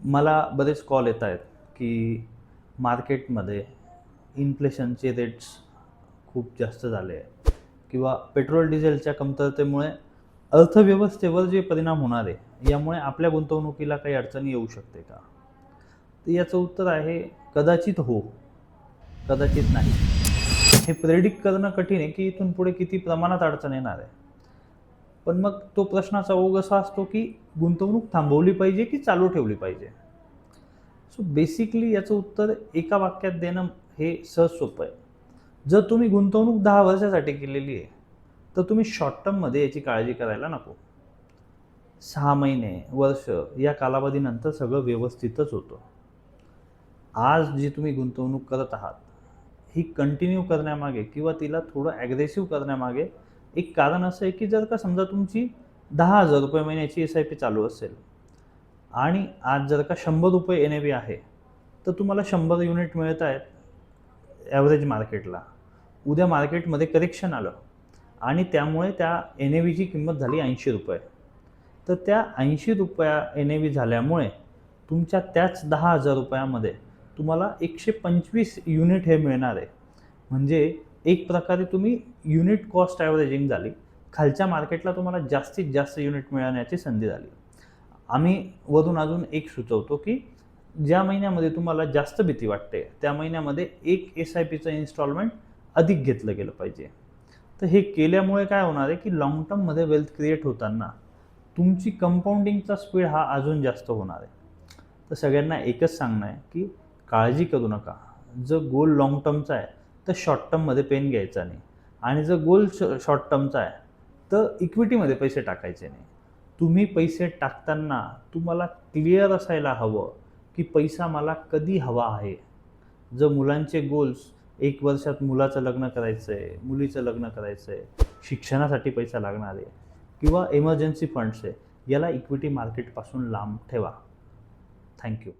मला बरेच कॉल येत आहेत की मार्केटमध्ये इन्फ्लेशनचे रेट्स खूप जास्त झाले आहे किंवा पेट्रोल डिझेलच्या कमतरतेमुळे अर्थव्यवस्थेवर जे परिणाम होणार आहे यामुळे आपल्या गुंतवणुकीला काही अडचणी येऊ शकते का? तर याचं उत्तर आहे कदाचित हो, कदाचित नाही. हे प्रेडिक्ट करणं कठीण आहे की इथून पुढे किती प्रमाणात अडचण येणार आहे. पण मग तो प्रश्नाचा ओघ असा असतो की गुंतवणूक थांबवली पाहिजे की चालू ठेवली पाहिजे? सो बेसिकली याचं उत्तर एका वाक्यात देणं हे सहज सोपं आहे. जर तुम्ही गुंतवणूक 10 वर्षासाठी केलेली आहे, तर तुम्ही शॉर्ट टर्ममध्ये याची काळजी करायला नको. 6 महिने, वर्ष या कालावधीनंतर सगळं व्यवस्थितच होतं. आज जी तुम्ही गुंतवणूक करत आहात, ही कंटिन्यू करण्यामागे किंवा तिला थोडं ॲग्रेसिव्ह करण्यामागे एक कारण असं आहे की जर का समजा तुमची ₹10,000 महिन्याची एस-आय-पी चालू असेल आणि आज जर का ₹100 एन-ए-व्ही आहे, तर तुम्हाला 100 युनिट मिळत आहेत ॲव्हरेज मार्केटला. उद्या मार्केटमध्ये करेक्शन आलं आणि त्यामुळे त्या एन-ए-व्हीची किंमत झाली ₹80. तर त्या ₹80 एन-ए-व्ही झाल्यामुळे तुमच्या त्याच ₹10,000 मध्ये तुम्हाला 125 युनिट हे मिळणार आहे. म्हणजे एक प्रकारे तुम्ही युनिट कॉस्ट ॲव्हरेजिंग झाली. खालच्या मार्केटला तुम्हाला जास्तीत जास्त युनिट मिळवण्याची संधी झाली. आम्ही वरून अजून एक सुचवतो की ज्या महिन्यामध्ये तुम्हाला जास्त भीती वाटते त्या महिन्यामध्ये एक एस-आय-पीचं इन्स्टॉलमेंट अधिक घेतलं गेलं पाहिजे. तर हे केल्यामुळे काय होणार आहे की लाँग टर्ममध्ये वेल्थ क्रिएट होताना तुमची कंपाऊंडिंगचा स्पीड हा अजून जास्त होणार आहे. तर सगळ्यांना एकच सांगणं आहे की काळजी करू नका. जर गोल लाँग टर्मचा आहे तर शॉर्ट टर्ममध्ये पेन घ्यायचा नाही आणि जर गोल शॉर्ट टर्मचा आहे तर इक्विटीमध्ये पैसे टाकायचे नाही. तुम्ही पैसे टाकताना तुम्हाला क्लिअर असायला हवं की पैसा मला कधी हवा आहे. जर मुलांचे गोल्स 1 वर्षात मुलाचं लग्न करायचं आहे, मुलीचं लग्न करायचं आहे, शिक्षणासाठी पैसा लागणार आहे किंवा इमर्जन्सी फंड्स आहे, याला इक्विटी मार्केटपासून लांब ठेवा. Thank you.